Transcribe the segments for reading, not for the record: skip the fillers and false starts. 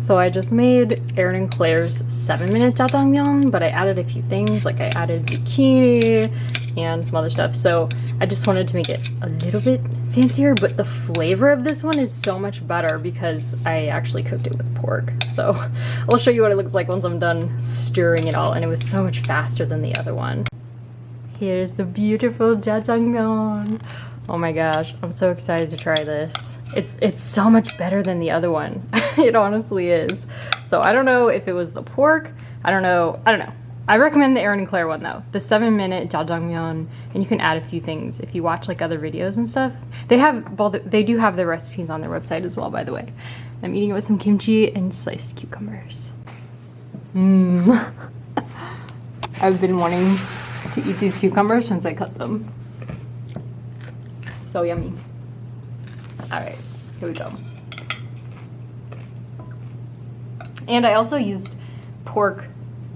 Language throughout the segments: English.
So I just made Erin and Claire's 7-minute jjajangmyeon, but I added a few things, like I added zucchini and some other stuff. So I just wanted to make it a little bit fancier, but the flavor of this one is so much better because I actually cooked it with pork. So I'll show you what it looks like once I'm done stirring it all, and it was so much faster than the other one. Here's the beautiful jjajangmyeon. Oh my gosh, I'm so excited to try this. It's so much better than the other one. It honestly is. So I don't know if it was the pork. I don't know. I recommend the Erin and Claire one though. The 7-minute jjajangmyeon, and you can add a few things if you watch like other videos and stuff. They do have their recipes on their website as well, by the way. I'm eating it with some kimchi and sliced cucumbers. I've been wanting to eat these cucumbers since I cut them. So yummy. All right, here we go. And I also used pork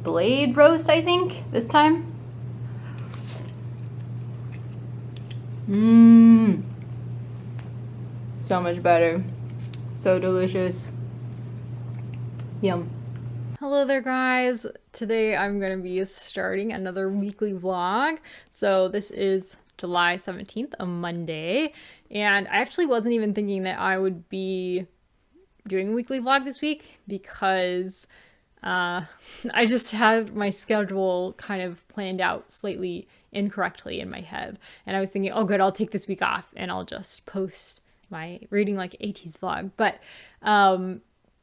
blade roast, I think, this time. So much better. So delicious. Yum. Hello there, guys. Today I'm going to be starting another weekly vlog. So this is July 17th, a Monday, and I actually wasn't even thinking that I would be doing a weekly vlog this week because I just had my schedule kind of planned out slightly incorrectly in my head, and I was thinking, oh good, I'll take this week off and I'll just post my reading like 80s vlog. But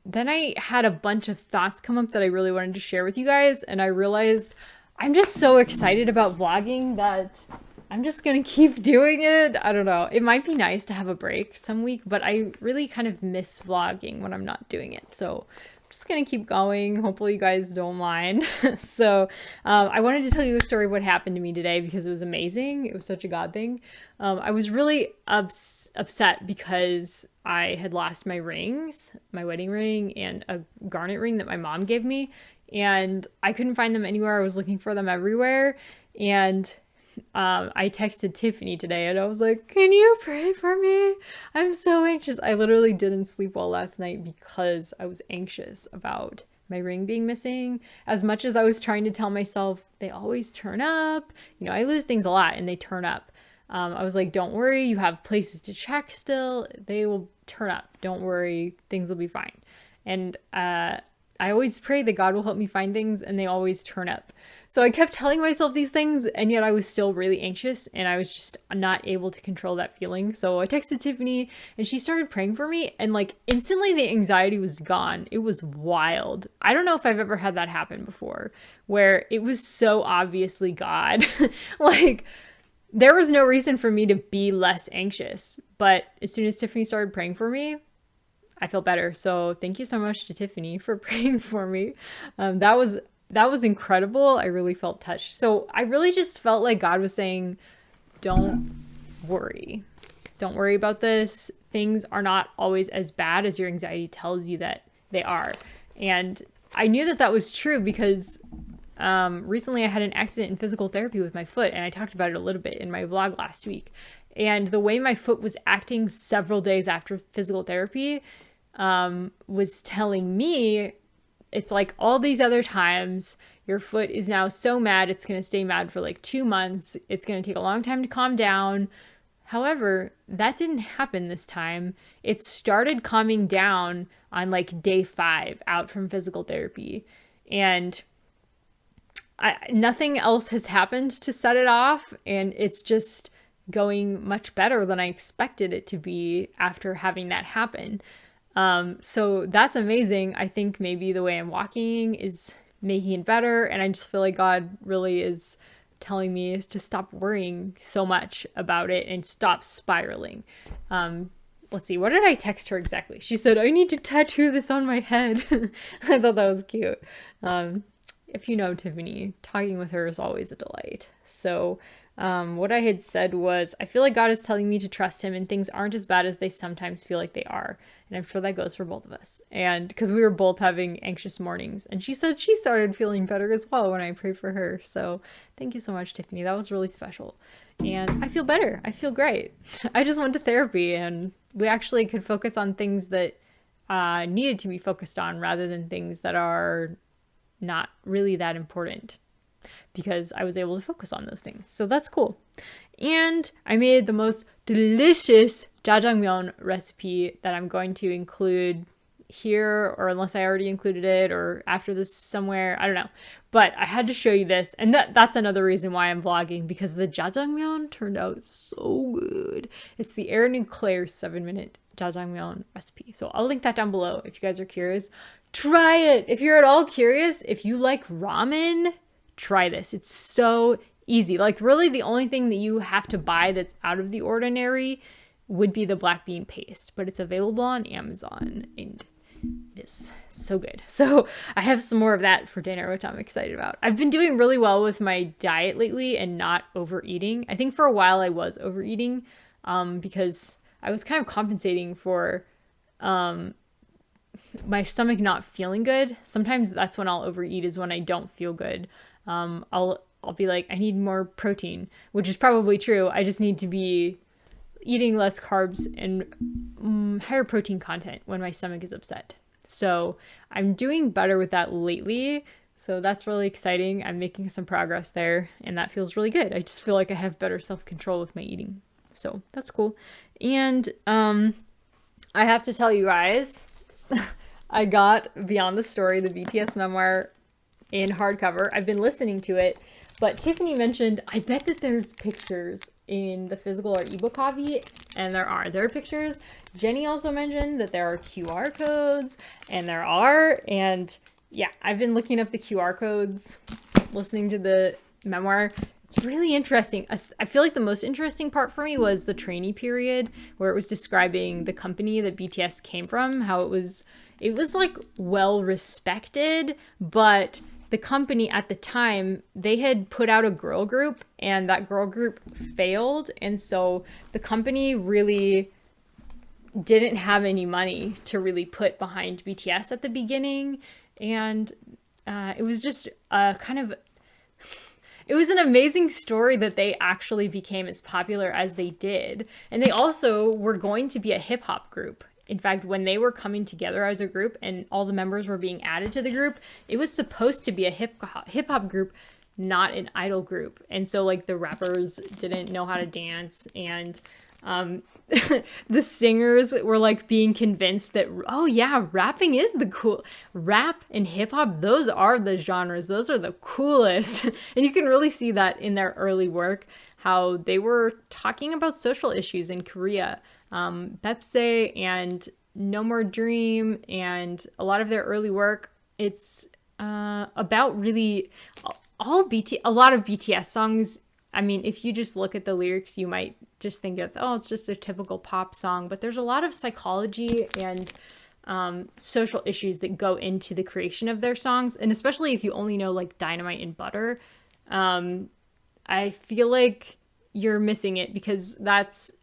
then I had a bunch of thoughts come up that I really wanted to share with you guys, and I realized I'm just so excited about vlogging that I'm just gonna keep doing it. I don't know. It might be nice to have a break some week, but I really kind of miss vlogging when I'm not doing it. So I'm just gonna keep going. Hopefully you guys don't mind. So I wanted to tell you a story of what happened to me today because it was amazing. It was such a God thing. I was really upset because I had lost my rings, my wedding ring and a garnet ring that my mom gave me, and I couldn't find them anywhere. I was looking for them everywhere, and I texted Tiffany today and I was like, can you pray for me? I'm so anxious. I literally didn't sleep well last night because I was anxious about my ring being missing. As much as I was trying to tell myself they always turn up, you know, I lose things a lot and they turn up. I was like, don't worry, you have places to check still. They will turn up. Don't worry, things will be fine. And I always pray that God will help me find things, and they always turn up. So I kept telling myself these things, and yet I was still really anxious, and I was just not able to control that feeling. So I texted Tiffany, and she started praying for me, and like instantly the anxiety was gone. It was wild. I don't know if I've ever had that happen before, where it was so obviously God. Like, there was no reason for me to be less anxious. But as soon as Tiffany started praying for me, I feel better. So thank you so much to Tiffany for praying for me. That was incredible. I really felt touched. So I really just felt like God was saying, don't worry. Don't worry about this. Things are not always as bad as your anxiety tells you that they are. And I knew that that was true because recently I had an accident in physical therapy with my foot, and I talked about it a little bit in my vlog last week. And the way my foot was acting several days after physical therapy was telling me, it's like all these other times, your foot is now so mad, it's going to stay mad for like 2 months. It's going to take a long time to calm down. However, that didn't happen this time. It started calming down on like day 5 out from physical therapy. And nothing else has happened to set it off. And it's just going much better than I expected it to be after having that happen. So that's amazing. I think maybe the way I'm walking is making it better. And I just feel like God really is telling me to stop worrying so much about it and stop spiraling. Let's see, what did I text her exactly? She said, I need to tattoo this on my head. I thought that was cute. If you know Tiffany, talking with her is always a delight. So what I had said was, I feel like God is telling me to trust him and things aren't as bad as they sometimes feel like they are. And I'm sure that goes for both of us. And because we were both having anxious mornings. And she said she started feeling better as well when I prayed for her. So thank you so much, Tiffany. That was really special. And I feel better. I feel great. I just went to therapy and we actually could focus on things that needed to be focused on rather than things that are not really that important, because I was able to focus on those things. So that's cool. And I made the most delicious jjajangmyeon recipe that I'm going to include here, or unless I already included it or after this somewhere, I don't know. But I had to show you this, and that's another reason why I'm vlogging, because the jjajangmyeon turned out so good. It's the Erin and Claire 7-minute jjajangmyeon recipe. So I'll link that down below if you guys are curious. Try it! If you're at all curious, if you like ramen, try this. It's so easy. Like, really the only thing that you have to buy that's out of the ordinary would be the black bean paste, but it's available on Amazon and it is so good. So I have some more of that for dinner, which I'm excited about. I've been doing really well with my diet lately and not overeating. I think for a while I was overeating because I was kind of compensating for my stomach not feeling good. Sometimes that's when I'll overeat, is when I don't feel good. I'll be like, I need more protein, which is probably true. I just need to be eating less carbs and higher protein content when my stomach is upset. So I'm doing better with that lately. So that's really exciting. I'm making some progress there, and that feels really good. I just feel like I have better self-control with my eating. So that's cool. And I have to tell you guys, I got Beyond the Story, the BTS memoir, in hardcover. I've been listening to it, but Tiffany mentioned, I bet that there's pictures in the physical or ebook copy, and there are pictures. Jenny also mentioned that there are QR codes, and there are, and yeah, I've been looking up the QR codes, listening to the memoir. It's really interesting. I feel like the most interesting part for me was the trainee period, where it was describing the company that BTS came from, how it was like well respected, but the company at the time, they had put out a girl group, and that girl group failed. And so the company really didn't have any money to really put behind BTS at the beginning. And it was just it was an amazing story that they actually became as popular as they did. And they also were going to be a hip hop group. In fact, when they were coming together as a group and all the members were being added to the group, it was supposed to be a hip hop group, not an idol group. And so like the rappers didn't know how to dance, and the singers were like being convinced that, oh yeah, rapping is the cool, rap and hip hop, those are the genres, those are the coolest. And you can really see that in their early work, how they were talking about social issues in Korea. Bepse and No More Dream and a lot of their early work, it's about really a lot of BTS songs. I mean, if you just look at the lyrics, you might just think it's just a typical pop song, but there's a lot of psychology and social issues that go into the creation of their songs. And especially if you only know like Dynamite and Butter, I feel like you're missing it, because that's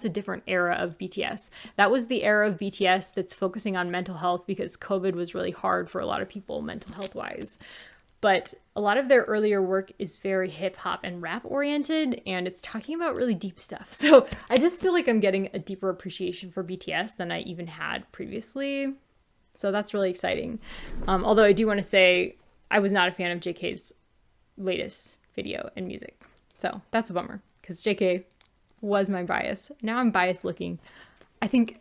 a different era of BTS. That was the era of BTS that's focusing on mental health, because COVID was really hard for a lot of people mental health wise. But a lot of their earlier work is very hip hop and rap oriented, and it's talking about really deep stuff. So I just feel like I'm getting a deeper appreciation for BTS than I even had previously. So that's really exciting. Although I do want to say I was not a fan of JK's latest video and music. So that's a bummer, because JK was my bias. Now I'm biased looking. I think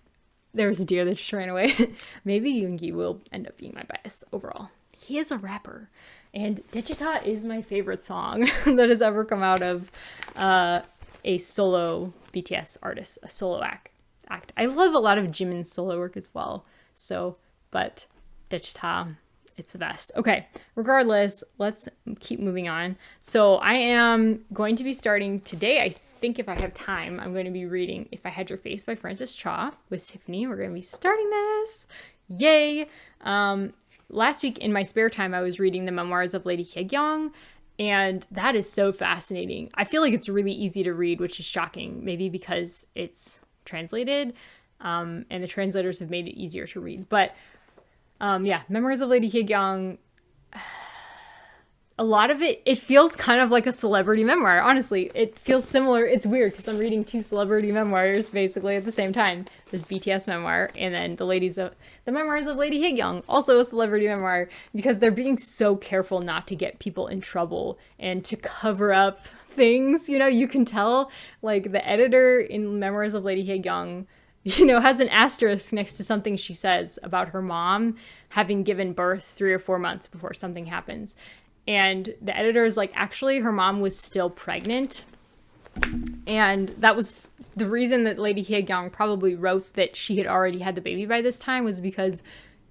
there was a deer that just ran away. Maybe Yoongi will end up being my bias overall. He is a rapper. And Daechwita is my favorite song that has ever come out of a solo BTS artist, a solo act. I love a lot of Jimin's solo work as well. So, but Daechwita, it's the best. Okay, regardless, let's keep moving on. So I am going to be starting today, I think if I have time, I'm going to be reading If I Had Your Face by Francis Cha with Tiffany. We're going to be starting this. Yay! Last week in my spare time, I was reading the Memoirs of Lady Hyegyeong, and that is so fascinating. I feel like it's really easy to read, which is shocking, maybe because it's translated, and the translators have made it easier to read. But yeah, Memoirs of Lady Hyegyeong, a lot of it feels kind of like a celebrity memoir. Honestly, it feels similar. It's weird because I'm reading two celebrity memoirs basically at the same time. This BTS memoir and then the Memoirs of Lady Hyegyeong, also a celebrity memoir, because they're being so careful not to get people in trouble and to cover up things. You know, you can tell like the editor in Memoirs of Lady Hyegyeong, you know, has an asterisk next to something she says about her mom having given birth 3 or 4 months before something happens. And the editor is like, actually, her mom was still pregnant. And that was the reason that Lady Hyegyeong probably wrote that she had already had the baby by this time, was because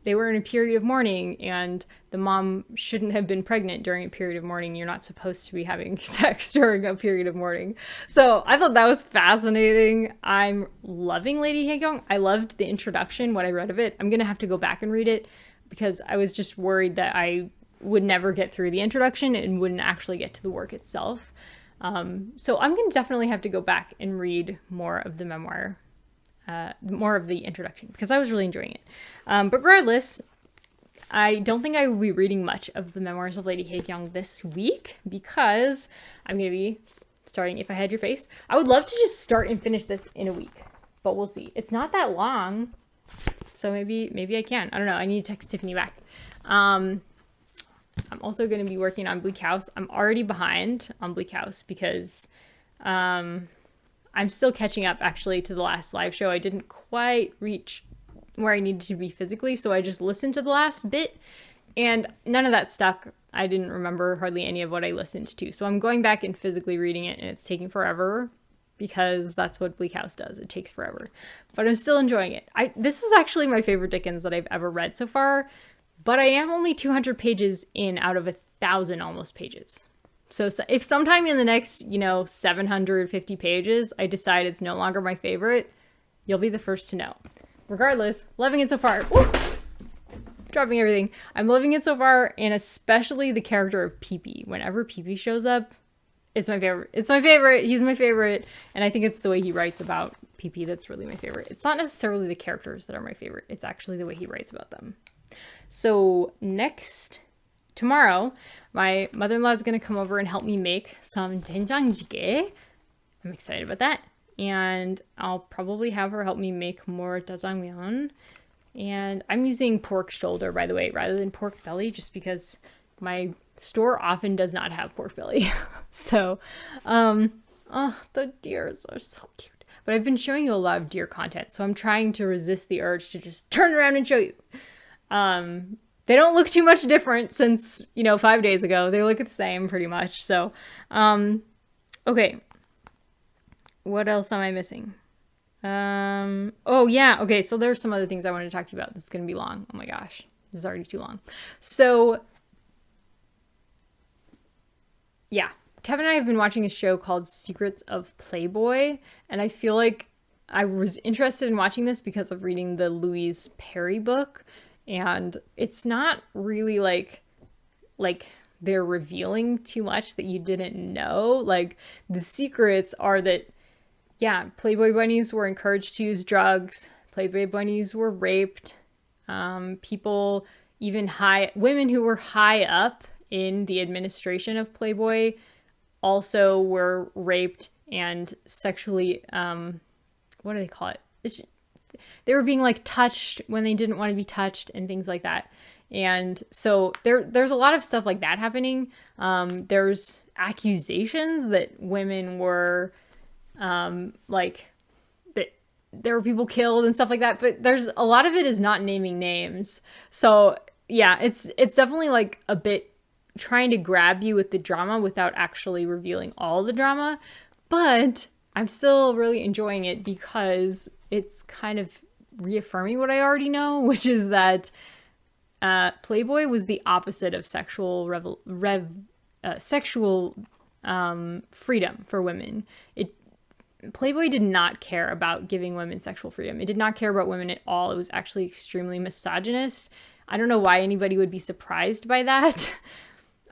they were in a period of mourning and the mom shouldn't have been pregnant during a period of mourning. You're not supposed to be having sex during a period of mourning. So I thought that was fascinating. I'm loving Lady Hyegyeong. I loved the introduction, what I read of it. I'm going to have to go back and read it because I was just worried that I would never get through the introduction and wouldn't actually get to the work itself. So I'm going to definitely have to go back and read more of the memoir, more of the introduction, because I was really enjoying it. But regardless, I don't think I will be reading much of the Memoirs of Lady Hyegyeong this week because I'm going to be starting If I Had Your Face. I would love to just start and finish this in a week, but we'll see. It's not that long, so maybe I can. I don't know. I need to text Tiffany back. I'm also going to be working on Bleak House. I'm already behind on Bleak House because I'm still catching up actually to the last live show. I didn't quite reach where I needed to be physically, so I just listened to the last bit and none of that stuck. I didn't remember hardly any of what I listened to. So I'm going back and physically reading it, and it's taking forever because that's what Bleak House does. It takes forever. But I'm still enjoying it. This is actually my favorite Dickens that I've ever read so far. But I am only 200 pages in out of 1,000 almost pages. So if sometime in the next, 750 pages, I decide it's no longer my favorite, you'll be the first to know. Regardless, loving it so far. Woo! Dropping everything. I'm loving it so far, and especially the character of Pee-Pee. Whenever Pee-Pee shows up, it's my favorite. It's my favorite. He's my favorite. And I think it's the way he writes about Pee-Pee that's really my favorite. It's not necessarily the characters that are my favorite. It's actually the way he writes about them. So tomorrow, my mother-in-law is going to come over and help me make some doenjang jjigae. I'm excited about that. And I'll probably have her help me make more jjajangmyeon. And I'm using pork shoulder, by the way, rather than pork belly, just because my store often does not have pork belly. So, the deers are so cute. But I've been showing you a lot of deer content, so I'm trying to resist the urge to just turn around and show you. They don't look too much different since, 5 days ago. They look the same pretty much. So, okay. What else am I missing? Oh yeah. Okay. So there's some other things I wanted to talk to you about. This is going to be long. Oh my gosh. This is already too long. So yeah, Kevin and I have been watching a show called Secrets of Playboy. And I feel like I was interested in watching this because of reading the Louise Perry book. And it's not really like they're revealing too much that you didn't know. Like the secrets are that, yeah, Playboy bunnies were encouraged to use drugs. Playboy bunnies were raped. People, even women who were high up in the administration of Playboy also were raped and sexually, what do they call it? They were being like touched when they didn't want to be touched and things like that. And so there's a lot of stuff like that happening. There's accusations that women were that there were people killed and stuff like that. But there's a lot of it is not naming names. So yeah, it's definitely like a bit trying to grab you with the drama without actually revealing all the drama. But I'm still really enjoying it because it's kind of reaffirming what I already know, which is that Playboy was the opposite of sexual freedom for women. Playboy did not care about giving women sexual freedom. It did not care about women at all. It was actually extremely misogynist. I don't know why anybody would be surprised by that.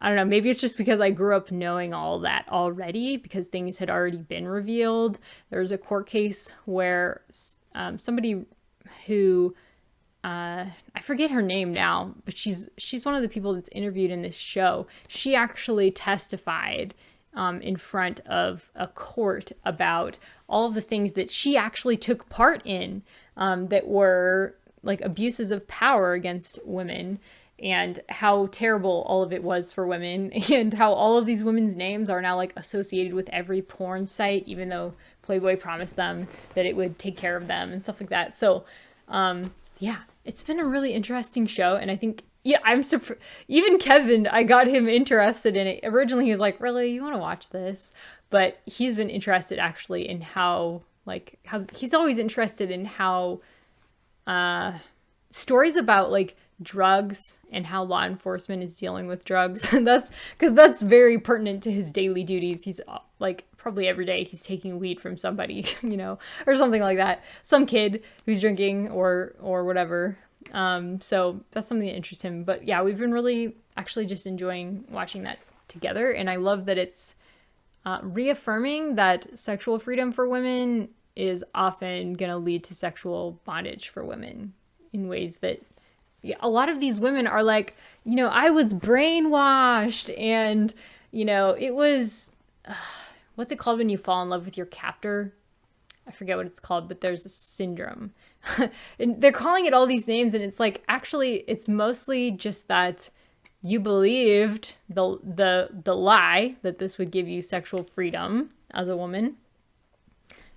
I don't know, maybe it's just because I grew up knowing all that already because things had already been revealed. There was a court case where somebody who I forget her name now, but she's one of the people that's interviewed in this show. She actually testified in front of a court about all of the things that she actually took part in that were like abuses of power against women, and how terrible all of it was for women, and how all of these women's names are now like associated with every porn site, even though Playboy promised them that it would take care of them and stuff like that. So yeah, it's been a really interesting show, and I think, yeah, I'm surprised. Even Kevin, I got him interested in it. Originally, he was like, really, you want to watch this? But he's been interested actually in how he's always interested in how stories about like drugs and how law enforcement is dealing with drugs. And that's because that's very pertinent to his daily duties. He's like, probably every day he's taking weed from somebody, you know, or something like that. Some kid who's drinking or whatever. So that's something that interests him. But yeah, we've been really actually just enjoying watching that together. And I love that it's reaffirming that sexual freedom for women is often going to lead to sexual bondage for women in ways that, yeah, a lot of these women are like, you know, I was brainwashed, and, you know, it was, what's it called when you fall in love with your captor? I forget what it's called, but there's a syndrome. And they're calling it all these names, and it's like, actually, it's mostly just that you believed the lie that this would give you sexual freedom as a woman.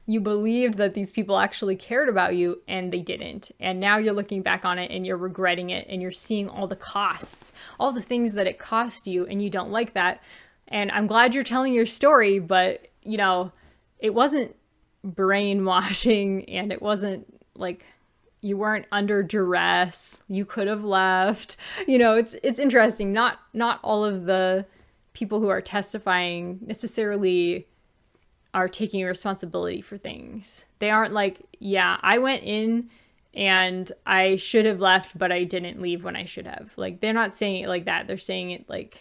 You believed that these people actually cared about you, and they didn't. And now you're looking back on it and you're regretting it, and you're seeing all the costs, all the things that it cost you, and you don't like that. And I'm glad you're telling your story, but, you know, it wasn't brainwashing, and it wasn't like you weren't under duress. You could have left. You know, it's interesting. Not all of the people who are testifying necessarily are taking responsibility for things. They aren't like, yeah, I went in and I should have left, but I didn't leave when I should have. Like, they're not saying it like that. They're saying it like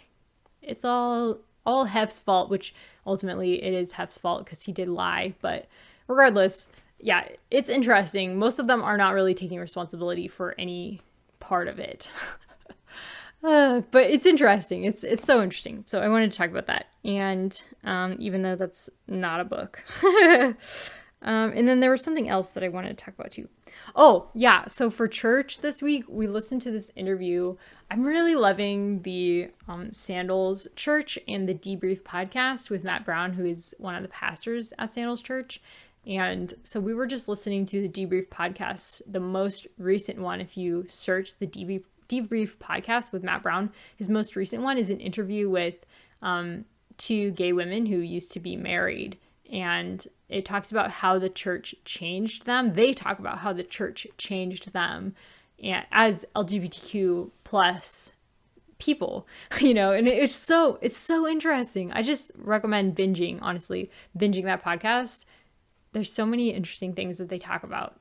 it's all Hef's fault, which ultimately it is Hef's fault because he did lie. But regardless, yeah, it's interesting. Most of them are not really taking responsibility for any part of it. But it's interesting. It's so interesting. So I wanted to talk about that. And even though that's not a book. And then there was something else that I wanted to talk about too. Oh, yeah. So for church this week, we listened to this interview. I'm really loving the Sandals Church and the Debrief podcast with Matt Brown, who is one of the pastors at Sandals Church. And so we were just listening to the Debrief podcast, the most recent one. If you search the Debrief podcast with Matt Brown, his most recent one is an interview with two gay women who used to be married. And it talks about how the church changed them. They talk about how the church changed them as LGBTQ plus people, you know, and it's so interesting. I just recommend binging that podcast. There's so many interesting things that they talk about.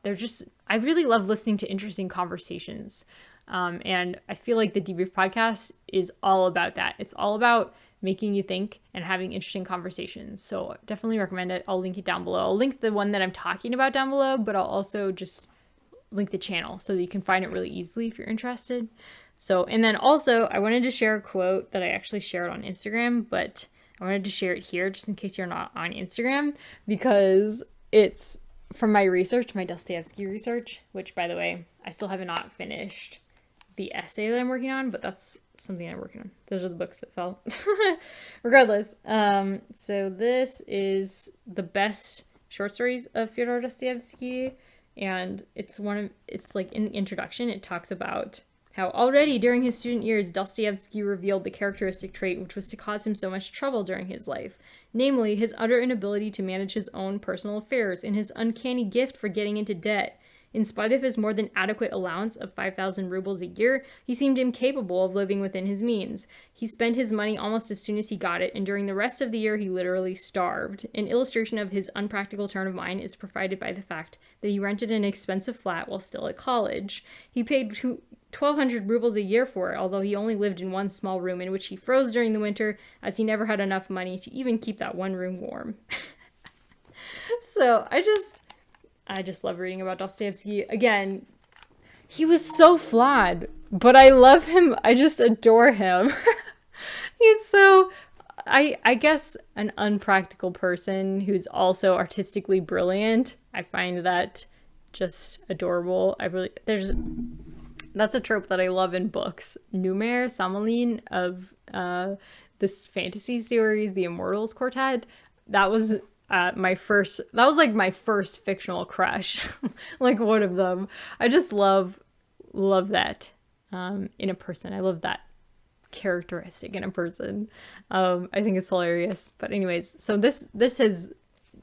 I really love listening to interesting conversations. And I feel like the Debrief podcast is all about that. It's all about making you think and having interesting conversations. So definitely recommend it. I'll link it down below. I'll link the one that I'm talking about down below, but I'll also just link the channel so that you can find it really easily if you're interested. So, and then also I wanted to share a quote that I actually shared on Instagram, but I wanted to share it here just in case you're not on Instagram, because it's from my research, my Dostoevsky research, which, by the way, I still have not finished the essay that I'm working on, but that's something I'm working on. Those are the books that fell. Regardless, so this is the best short stories of Fyodor Dostoevsky, and it's like in the introduction, it talks about how already during his student years, Dostoevsky revealed the characteristic trait which was to cause him so much trouble during his life, namely his utter inability to manage his own personal affairs and his uncanny gift for getting into debt. In spite of his more than adequate allowance of 5,000 rubles a year, he seemed incapable of living within his means. He spent his money almost as soon as he got it, and during the rest of the year he literally starved. An illustration of his unpractical turn of mind is provided by the fact that he rented an expensive flat while still at college. He paid 1,200 rubles a year for it, although he only lived in one small room in which he froze during the winter, as he never had enough money to even keep that one room warm. So I just love reading about Dostoevsky. Again, he was so flawed, but I love him. I just adore him. He's so, I guess, an unpractical person who's also artistically brilliant. I find that just adorable. That's a trope that I love in books. Numer Samalin of this fantasy series, The Immortals Quartet. That was my first fictional crush. Like one of them. I just love that in a person. I love that characteristic in a person. I think it's hilarious. But anyways, so this has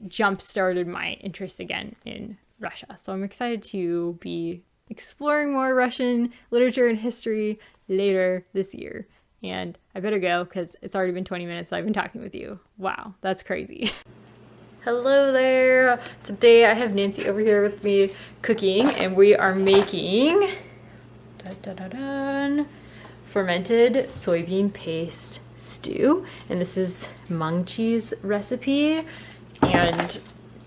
jump-started my interest again in Russia. So I'm excited to be exploring more Russian literature and history later this year. And I better go because it's already been 20 minutes I've been talking with you. Wow, that's crazy. Hello there. Today I have Nancy over here with me cooking, and we are making fermented soybean paste stew. And this is Mangchi's recipe. And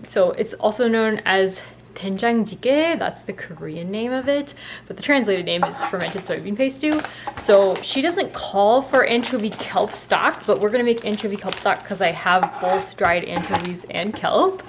so it's also known as doenjang jjigae. That's the Korean name of it, but the translated name is fermented soybean paste stew. So she doesn't call for anchovy kelp stock, but we're gonna make anchovy kelp stock because I have both dried anchovies and kelp.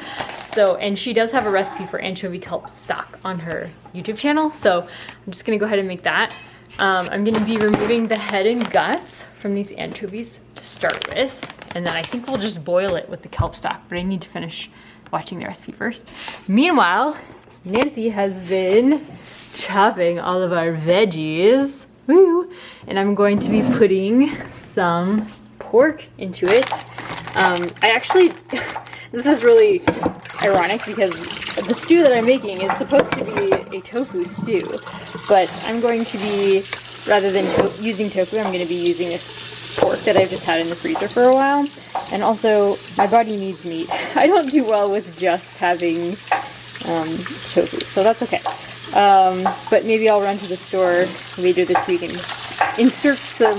So, and she does have a recipe for anchovy kelp stock on her YouTube channel. So I'm just gonna go ahead and make that. I'm gonna be removing the head and guts from these anchovies to start with, and then I think we'll just boil it with the kelp stock, but I need to finish watching the recipe first. Meanwhile, Nancy has been chopping all of our veggies. Woo! And I'm going to be putting some pork into it. I actually, this is really ironic because the stew that I'm making is supposed to be a tofu stew, but I'm going to be, rather than using tofu, I'm going to be using this pork that I've just had in the freezer for a while. And also, my body needs meat. I don't do well with just having tofu, so that's okay. But maybe I'll run to the store later this week and insert some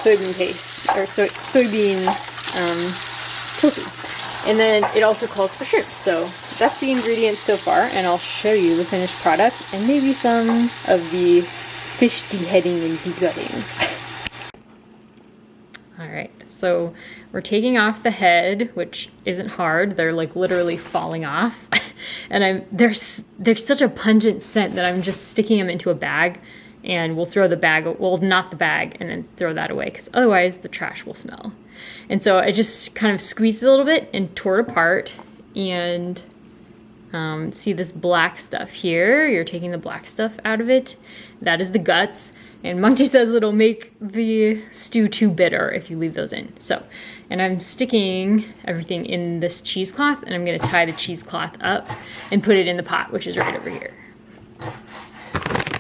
soybean paste, or soybean tofu. And then it also calls for shrimp, so that's the ingredients so far, and I'll show you the finished product and maybe some of the fish deheading and degutting. All right, so we're taking off the head, which isn't hard. They're like literally falling off. And there's such a pungent scent that I'm just sticking them into a bag, and we'll throw the bag, we'll knot the bag and then throw that away because otherwise the trash will smell. And so I just kind of squeezed it a little bit and tore it apart, and see this black stuff here. You're taking the black stuff out of it. That is the guts. And Mangchi says it'll make the stew too bitter if you leave those in. So, and I'm sticking everything in this cheesecloth, and I'm gonna tie the cheesecloth up and put it in the pot, which is right over here.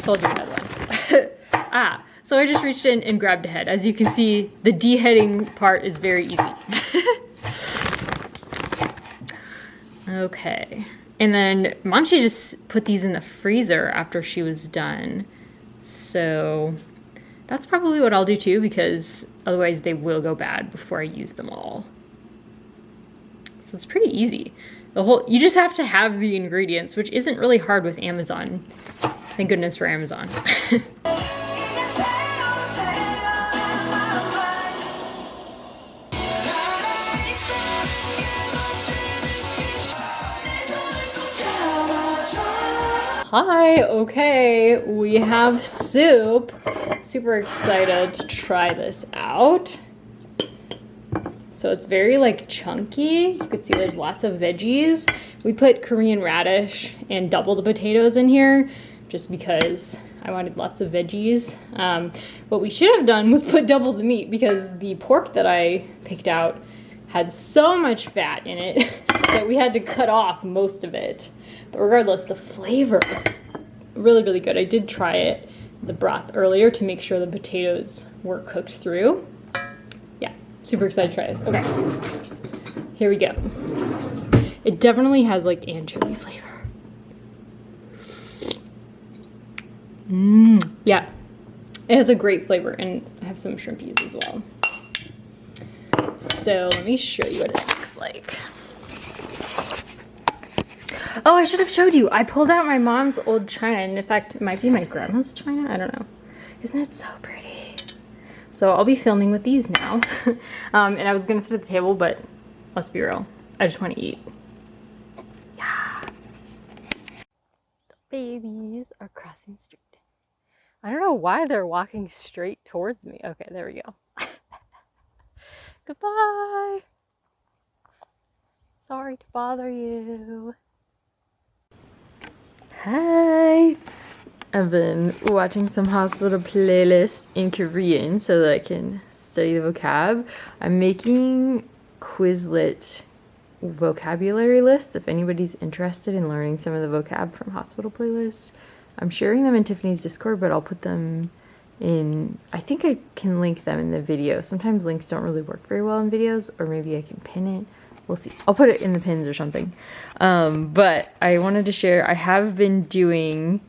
So I'll do another one. So I just reached in and grabbed a head. As you can see, the deheading part is very easy. Okay. And then Mangchi just put these in the freezer after she was done. So that's probably what I'll do too, because otherwise they will go bad before I use them all. So it's pretty easy. You just have to have the ingredients, which isn't really hard with Amazon. Thank goodness for Amazon. Hi, okay, we have soup. Super excited to try this out. So it's very like chunky. You could see there's lots of veggies. We put Korean radish and double the potatoes in here just because I wanted lots of veggies. What we should have done was put double the meat because the pork that I picked out had so much fat in it that we had to cut off most of it. But regardless, the flavor is really, really good. I did try it, the broth, earlier to make sure the potatoes were cooked through. Yeah, super excited to try this. Okay, here we go. It definitely has like anchovy flavor. Yeah, it has a great flavor, and I have some shrimpies as well. So let me show you what it looks like. Oh, I should have showed you. I pulled out my mom's old china, and in fact, it might be my grandma's china. I don't know. Isn't it so pretty? So I'll be filming with these now. And I was gonna sit at the table, but let's be real. I just want to eat. Yeah. The babies are crossing the street. I don't know why they're walking straight towards me. Okay, there we go. Goodbye. Sorry to bother you. Hi. I've been watching some hospital playlists in Korean so that I can study the vocab. I'm making Quizlet vocabulary lists if anybody's interested in learning some of the vocab from hospital playlists. I'm sharing them in Tiffany's Discord, but I'll put them in, I think I can link them in the video. Sometimes links don't really work very well in videos, or maybe I can pin it. We'll see. I'll put it in the pins or something. But I wanted to share, I have been doing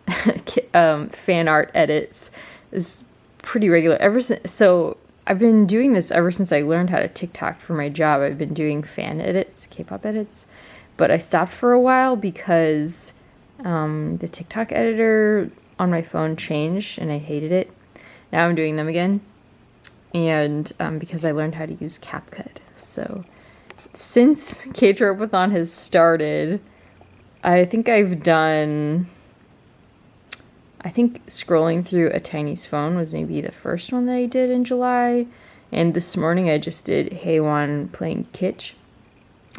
fan art edits. It's pretty regular ever since, so I've been doing this ever since I learned how to TikTok for my job. I've been doing fan edits, K-pop edits, but I stopped for a while because the TikTok editor on my phone changed and I hated it. Now I'm doing them again, and because I learned how to use CapCut. So since K-Tropathon has started, I think scrolling through a Tiny's phone was maybe the first one that I did in July. And this morning I just did Haewon playing Kitsch.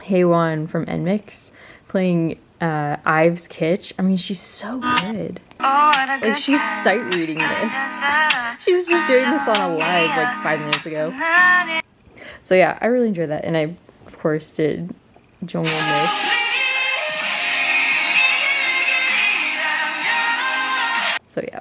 Haewon from NMIXX playing Ive's Kitsch. I mean, she's so good. Like, she's sight reading this. She was just doing this on a live like 5 minutes ago. So yeah, I really enjoyed that. And I, of course, did Jongwon Miss. So yeah,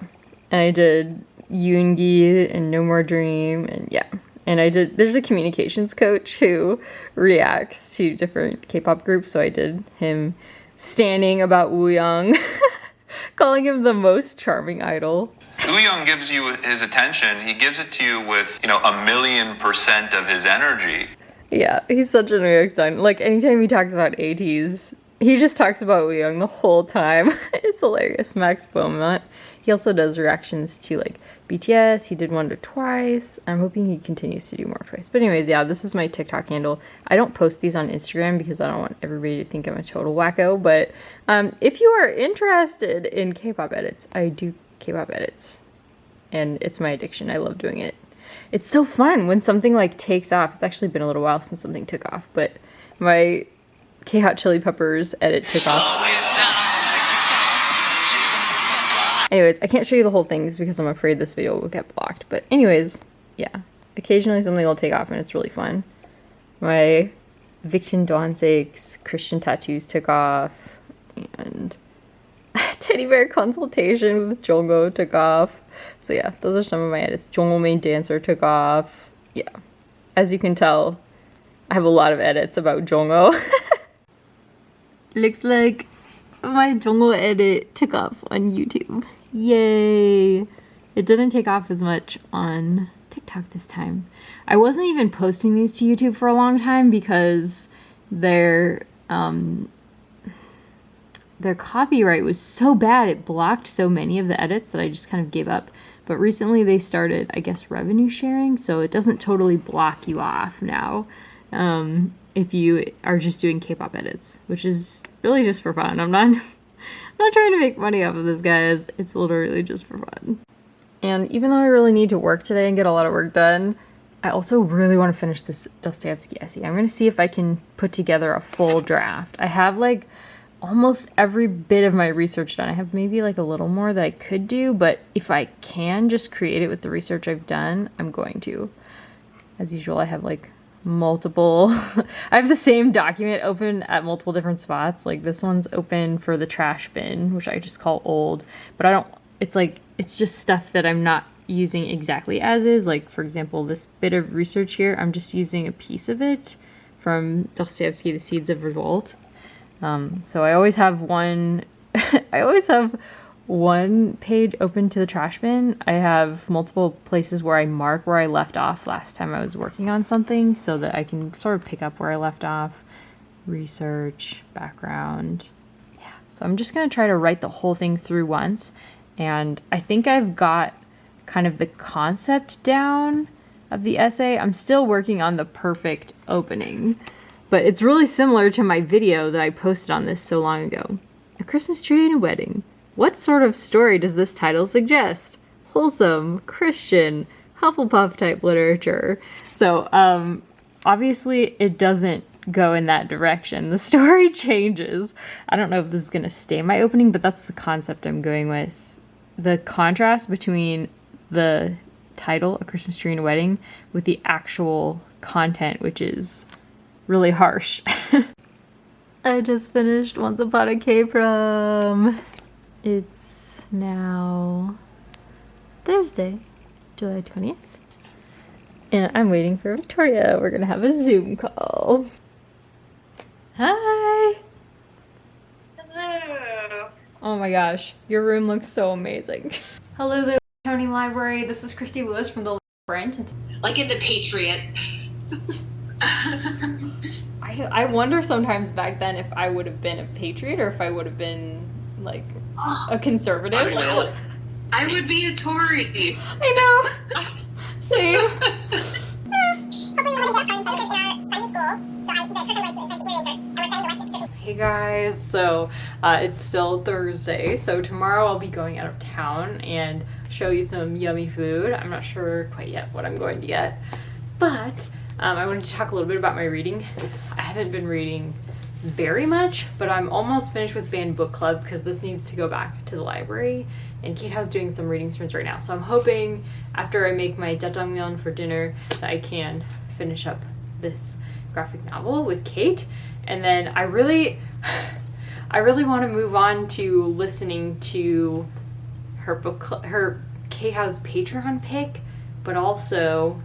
and I did Yoongi and No More Dream, and yeah. And there's a communications coach who reacts to different K-pop groups, so I did him standing about Wooyoung, calling him the most charming idol. Wooyoung gives you his attention, he gives it to you with, 1,000,000% of his energy. Yeah, he's such a New York star. Like, anytime he talks about ATs, he just talks about Wooyoung the whole time. It's hilarious. Max Beaumont. He also does reactions to like BTS. He did one to Twice. I'm hoping he continues to do more Twice. But anyways, yeah, this is my TikTok handle. I don't post these on Instagram because I don't want everybody to think I'm a total wacko. But if you are interested in K-pop edits, I do K-pop edits. And it's my addiction. I love doing it. It's so fun when something like takes off. It's actually been a little while since something took off. But my K-Hot Chili Peppers edit took off. Anyways, I can't show you the whole things because I'm afraid this video will get blocked. But anyways, yeah. Occasionally something will take off and it's really fun. My Victon Dawnsake's Christian tattoos took off. And Teddy Bear Consultation with Jongho took off. So yeah, those are some of my edits. Jongho Main Dancer took off. Yeah. As you can tell, I have a lot of edits about Jongho. Looks like my Jongho edit took off on YouTube. Yay! It didn't take off as much on TikTok this time. I wasn't even posting these to YouTube for a long time because their copyright was so bad, it blocked so many of the edits that I just kind of gave up. But recently they started, I guess, revenue sharing, so it doesn't totally block you off now if you are just doing K-pop edits, which is really just for fun. I'm not trying to make money off of this, guys. It's literally just for fun. And even though I really need to work today and get a lot of work done, I also really want to finish this Dostoevsky essay. I'm going to see if I can put together a full draft. I have like almost every bit of my research done. I have maybe like a little more that I could do, but if I can just create it with the research I've done, I'm going to. As usual, I have like multiple I have the same document open at multiple different spots. Like this one's open for the trash bin, which I just call old, but I don't, it's just stuff that I'm not using exactly as is. Like, for example, this bit of research here, I'm just using a piece of it from Dostoevsky, The Seeds of Revolt. So I always have one I always have one page open to the trash bin. I have multiple places where I mark where I left off last time I was working on something so that I can sort of pick up where I left off. research, background. Yeah, so I'm just going to try to write the whole thing through once. And I think I've got kind of the concept down of the essay. I'm still working on the perfect opening, but it's really similar to my video that I posted on this so long ago. A Christmas tree and a wedding. What sort of story does this title suggest? Wholesome, Christian, Hufflepuff type literature. So, obviously it doesn't go in that direction. The story changes. I don't know if this is going to stay my opening, but that's the concept I'm going with. The contrast between the title, A Christmas Tree and a Wedding, with the actual content, which is really harsh. I just finished Once Upon a Kprom. It's now Thursday, July 20th. And I'm waiting for Victoria. We're gonna have a Zoom call. Hi! Hello. Oh my gosh, your room looks so amazing. Hello there, County Library. This is Christy Lewis from the branch. Like in The Patriot. I wonder sometimes back then if I would have been a patriot or if I would have been like a conservative. I would be a Tory. I know. Same. Hey guys, so it's still Thursday, so tomorrow I'll be going out of town and show you some yummy food. I'm not sure quite yet what I'm going to get, but I wanted to talk a little bit about my reading. I haven't been reading very much, but I'm almost finished with band book club because this needs to go back to the library, and Kate Howe's doing some reading sprints right now, so I'm hoping after I make my jjigae for dinner that I can finish up this graphic novel with Kate. And then I really want to move on to listening to her her Kate Howe's Patreon pick, but also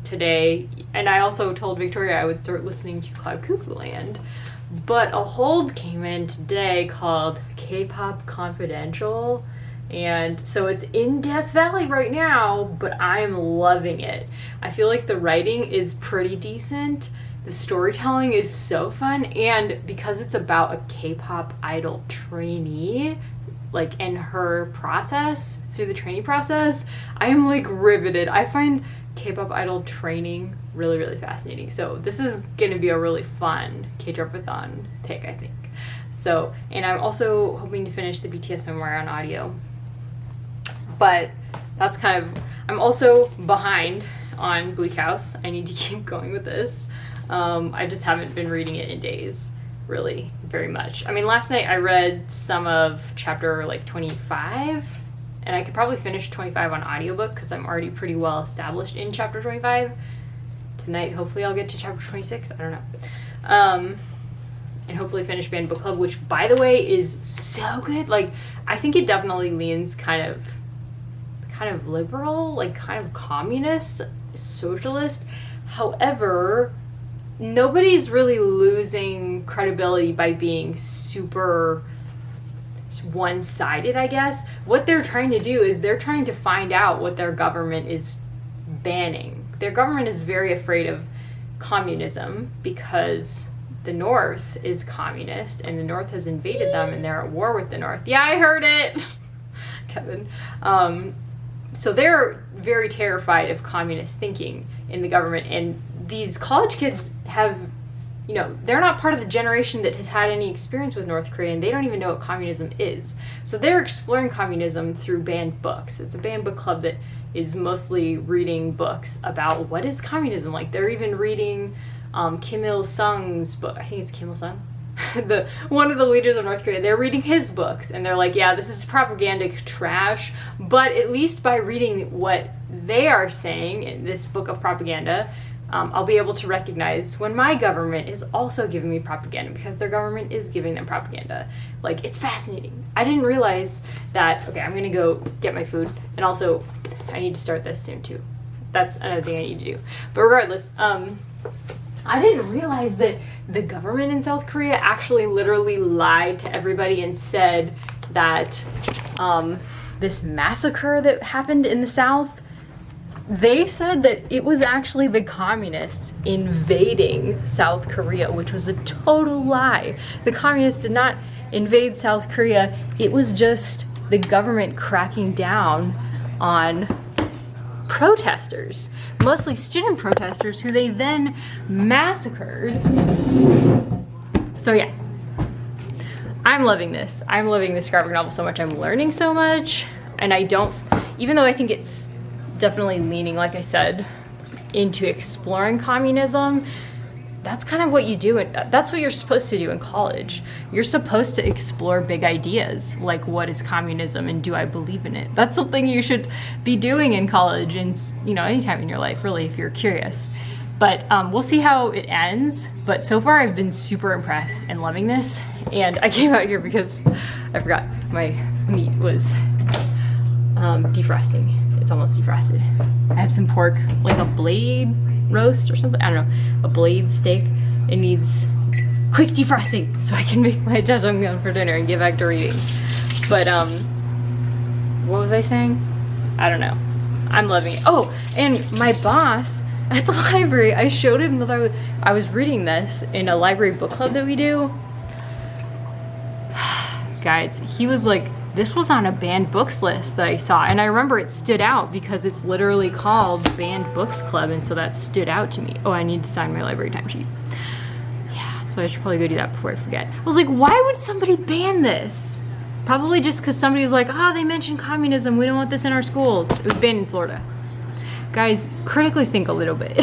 today, and I also told Victoria I would start listening to Cloud Cuckoo Land, but a hold came in today called Kpop Confidential, and so it's in Death Valley right now, but I'm loving it. I feel like the writing is pretty decent. The storytelling is so fun, and because it's about a K-pop idol trainee, like in her process, through the training process, I am like riveted. I find K-pop idol training really, really fascinating. So this is gonna be a really fun K-Drop-a-thon pick, I think. So, and I'm also hoping to finish the BTS memoir on audio. But that's kind of, I'm also behind on Bleak House. I need to keep going with this. I just haven't been reading it in days, really, very much. I mean, last night I read some of chapter like 25, and I could probably finish 25 on audiobook because I'm already pretty well established in chapter 25. Tonight, hopefully I'll get to chapter 26, I don't know. And hopefully finish Band Book Club, which, by the way, is so good. Like, I think it definitely leans kind of liberal, like kind of communist, socialist. However, nobody's really losing credibility by being super one-sided, I guess. What they're trying to do is they're trying to find out what their government is banning. Their government is very afraid of communism because the North is communist and the North has invaded them and they're at war with the North. Yeah, I heard it, Kevin. So they're very terrified of communist thinking in the government, and these college kids have, you know, they're not part of the generation that has had any experience with North Korea, and they don't even know what communism is. So they're exploring communism through banned books. It's a banned book club that is mostly reading books about what is communism like. They're even reading Kim Il-sung's book. I think it's Kim Il-sung. One of the leaders of North Korea. They're reading his books, and they're like, yeah, this is propagandic trash, but at least by reading what they are saying in this book of propaganda, I'll be able to recognize when my government is also giving me propaganda, because their government is giving them propaganda. Like, it's fascinating. I didn't realize that. Okay, I'm gonna go get my food, and also I need to start this soon too. That's another thing I need to do. But regardless, I didn't realize that the government in South Korea actually literally lied to everybody and said that this massacre that happened in the South They said that it was actually the communists invading South Korea, which was a total lie. The communists did not invade South Korea. It was just the government cracking down on protesters, mostly student protesters, who they then massacred. So yeah, I'm loving this. I'm loving this graphic novel so much. I'm learning so much, and I don't, even though I think it's definitely leaning, like I said, into exploring communism, that's kind of what you do. That's what you're supposed to do in college. You're supposed to explore big ideas, like what is communism and do I believe in it? That's something you should be doing in college and, you know, anytime in your life, really, if you're curious. But we'll see how it ends. But so far, I've been super impressed and loving this. And I came out here because I forgot my meat was defrosting. It's almost defrosted. I have some pork, like a blade roast or something. I don't know, a blade steak. It needs quick defrosting so I can make my jjajangmyeon for dinner and get back to reading. But what was I saying? I don't know. I'm loving it. Oh, and my boss at the library, I showed him that I was reading this in a library book club that we do. Guys, he was like, this was on a banned books list that I saw, and I remember it stood out because it's literally called Banned Books Club, and so that stood out to me. Oh, I need to sign my library timesheet. Yeah, so I should probably go do that before I forget. I was like, why would somebody ban this? Probably just because somebody was like, oh, they mentioned communism, we don't want this in our schools. It was banned in Florida. Guys, critically think a little bit.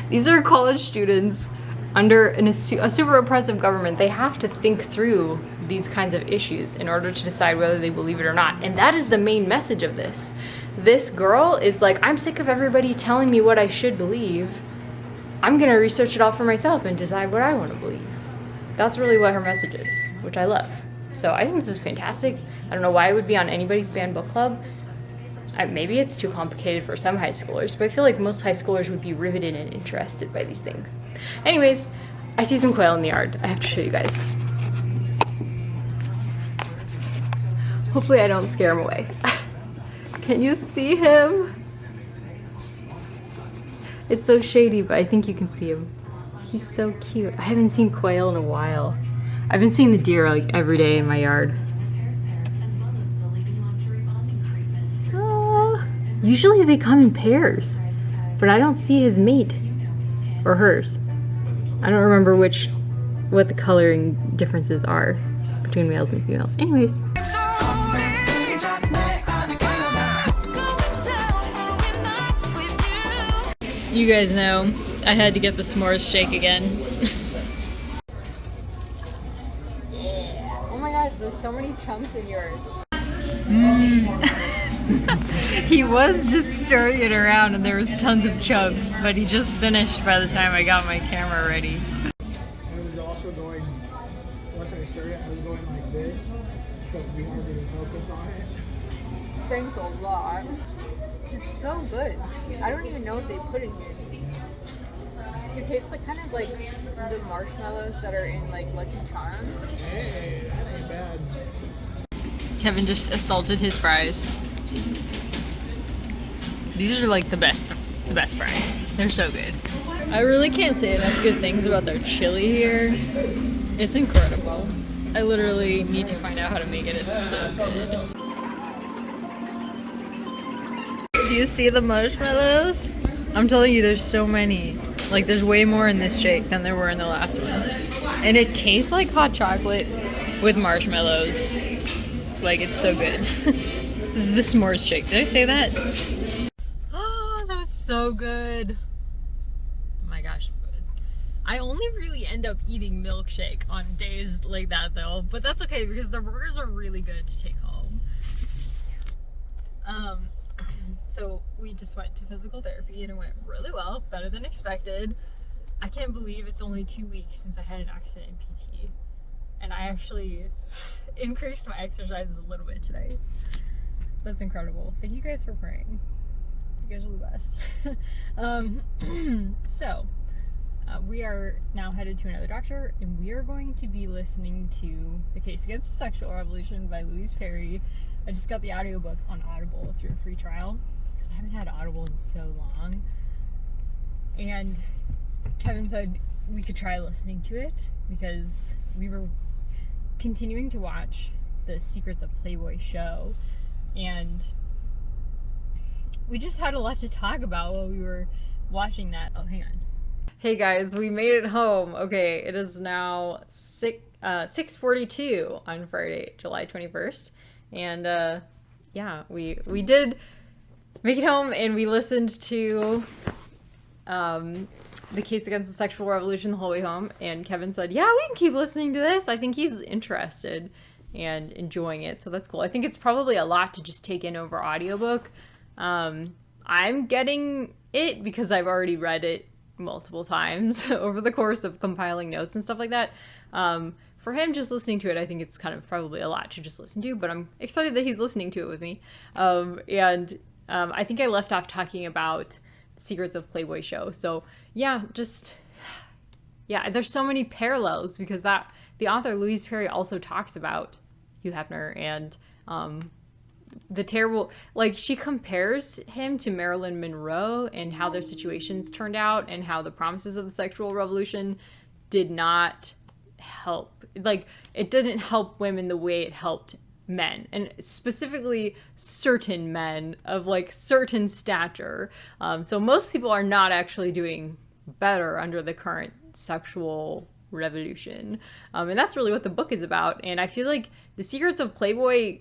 These are college students under a super oppressive government. They have to think through these kinds of issues in order to decide whether they believe it or not. And that is the main message of this. This girl is like, I'm sick of everybody telling me what I should believe. I'm gonna research it all for myself and decide what I want to believe. That's really what her message is, which I love. So I think this is fantastic. I don't know why it would be on anybody's banned book club. Maybe it's too complicated for some high schoolers, but I feel like most high schoolers would be riveted and interested by these things. Anyways, I see some quail in the yard. I have to show you guys. Hopefully I don't scare him away. Can you see him? It's so shady, but I think you can see him. He's so cute. I haven't seen quail in a while. I've been seeing the deer like every day in my yard. Usually they come in pairs, but I don't see his mate or hers. I don't remember what the coloring differences are between males and females. Anyways. You guys know I had to get the s'mores shake again. Oh my gosh, there's so many chunks in yours. He was just stirring it around and there was tons of chunks, but he just finished by the time I got my camera ready. I was also going, once I stirred it, I was going like this, so it'd be harder to focus on it. Thanks a lot. It's so good. I don't even know what they put in here. It tastes like kind of like the marshmallows that are in like Lucky Charms. Hey, that ain't bad. Kevin just assaulted his fries. These are like the best fries. They're so good. I really can't say enough good things about their chili here. It's incredible. I literally need to find out how to make it. It's so good. Do you see the marshmallows? I'm telling you, there's so many. Like, there's way more in this shake than there were in the last one. And it tastes like hot chocolate with marshmallows. Like, it's so good. This is the s'mores shake. Did I say that? Oh, that was so good. Oh my gosh. I only really end up eating milkshake on days like that though, but that's okay because the burgers are really good to take home. So we just went to physical therapy and it went really well, better than expected. I can't believe it's only 2 weeks since I had an accident in PT. And I actually increased my exercises a little bit today. That's incredible. Thank you guys for praying. You guys are the best. We are now headed to another doctor, and we are going to be listening to The Case Against the Sexual Revolution by Louise. I just got the audiobook on Audible through a free trial, because I haven't had Audible in so long. And Kevin said we could try listening to it because we were continuing to watch the Secrets of Playboy show, and we just had a lot to talk about while we were watching that. Oh, hang on. Hey guys, we made it home. Okay, it is now 6:42 on Friday, July 21st. And yeah, we did make it home, and we listened to The Case Against the Sexual Revolution the whole way home. And Kevin said, yeah, we can keep listening to this. I think he's interested and enjoying it, so that's cool. I think it's probably a lot to just take in over audiobook. I'm getting it because I've already read it multiple times over the course of compiling notes and stuff like that. For him, just listening to it, I think it's kind of probably a lot to just listen to, but I'm excited that he's listening to it with me. I think I left off talking about the Secrets of Playboy show. So yeah, there's so many parallels because the author Louise Perry also talks about Hugh Hefner and the terrible, like, she compares him to Marilyn Monroe and how their situations turned out and how the promises of the sexual revolution did not help. Like, it didn't help women the way it helped men, and specifically certain men of like certain stature. So most people are not actually doing better under the current sexual revolution. And that's really what the book is about. And I feel like The Secrets of Playboy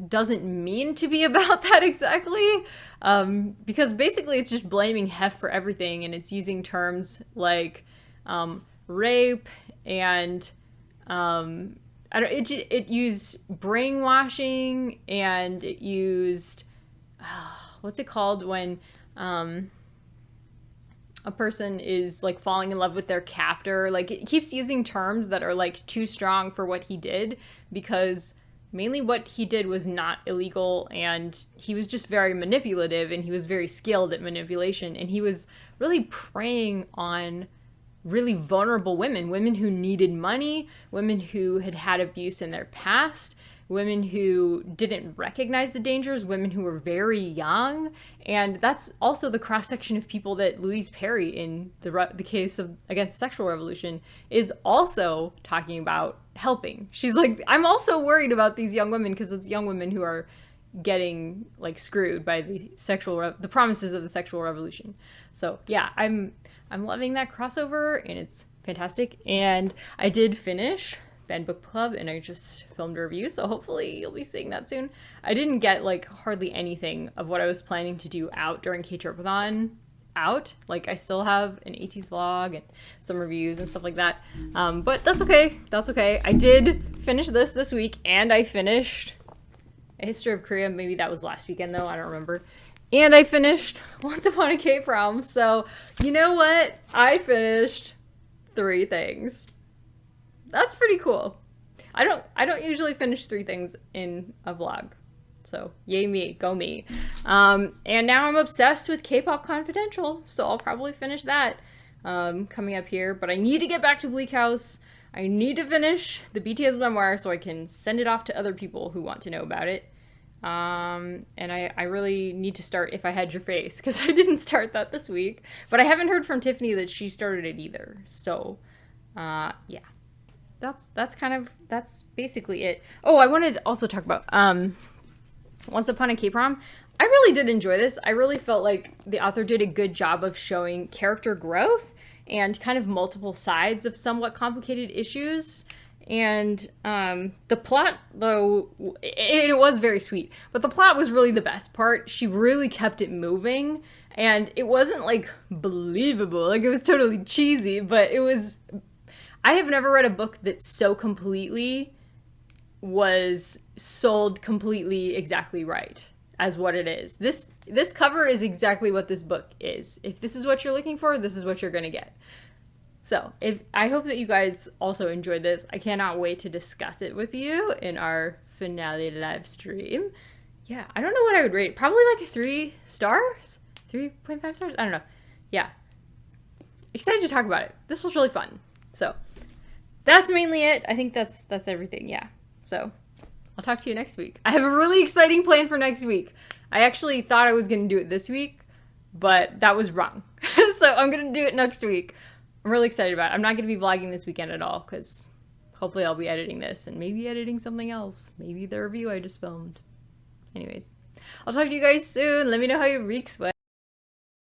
doesn't mean to be about that exactly, because basically it's just blaming Hef for everything, and it's using terms like rape and it used brainwashing, and it used what's it called when a person is like falling in love with their captor. Like, it keeps using terms that are like too strong for what he did, because mainly what he did was not illegal, and he was just very manipulative, and he was very skilled at manipulation, and he was really preying on really vulnerable women who needed money, women who had had abuse in their past, women who didn't recognize the dangers, women who were very young. And that's also the cross-section of people that Louise Perry in the case of Against the Sexual Revolution is also talking about helping. She's like, I'm also worried about these young women, because it's young women who are getting like screwed by the promises of the sexual revolution. So yeah, I'm loving that crossover, and it's fantastic. And I did finish Ben Book Club, and I just filmed a review, so hopefully you'll be seeing that soon. I didn't get like hardly anything of what I was planning to do out during K-Tripathon out. Like, I still have an 80s vlog and some reviews and stuff like that, but that's okay. I did finish this week, and I finished A History of Korea. Maybe that was last weekend though, I don't remember. And I finished Once Upon a Kprom. So you know what, I finished 3 things. That's pretty cool. I don't usually finish 3 things in a vlog, so yay me, go me. And now I'm obsessed with Kpop Confidential, so I'll probably finish that coming up here. But I need to get back to Bleak House. I need to finish the BTS memoir so I can send it off to other people who want to know about it. And I really need to start If I Had Your Face, because I didn't start that this week. But I haven't heard from Tiffany that she started it either. So yeah. That's basically it. Oh, I wanted to also talk about Once Upon a Kprom. I really did enjoy this. I really felt like the author did a good job of showing character growth and kind of multiple sides of somewhat complicated issues. And the plot, though, it was very sweet, but the plot was really the best part. She really kept it moving, and it wasn't like believable. Like, it was totally cheesy, but it was. I have never read a book that so completely was sold completely exactly right as what it is. This cover is exactly what this book is. If this is what you're looking for, this is what you're gonna get. So I hope that you guys also enjoyed this. I cannot wait to discuss it with you in our finale live stream. Yeah, I don't know what I would rate it. Probably like 3 stars? 3.5 stars? I don't know. Yeah. Excited to talk about it. This was really fun. So that's mainly it. I think that's everything. Yeah. So I'll talk to you next week. I have a really exciting plan for next week. I actually thought I was going to do it this week, but that was wrong. So I'm going to do it next week. I'm really excited about it. I'm not going to be vlogging this weekend at all because hopefully I'll be editing this and maybe editing something else. Maybe the review I just filmed. Anyways, I'll talk to you guys soon. Let me know how your weeks went.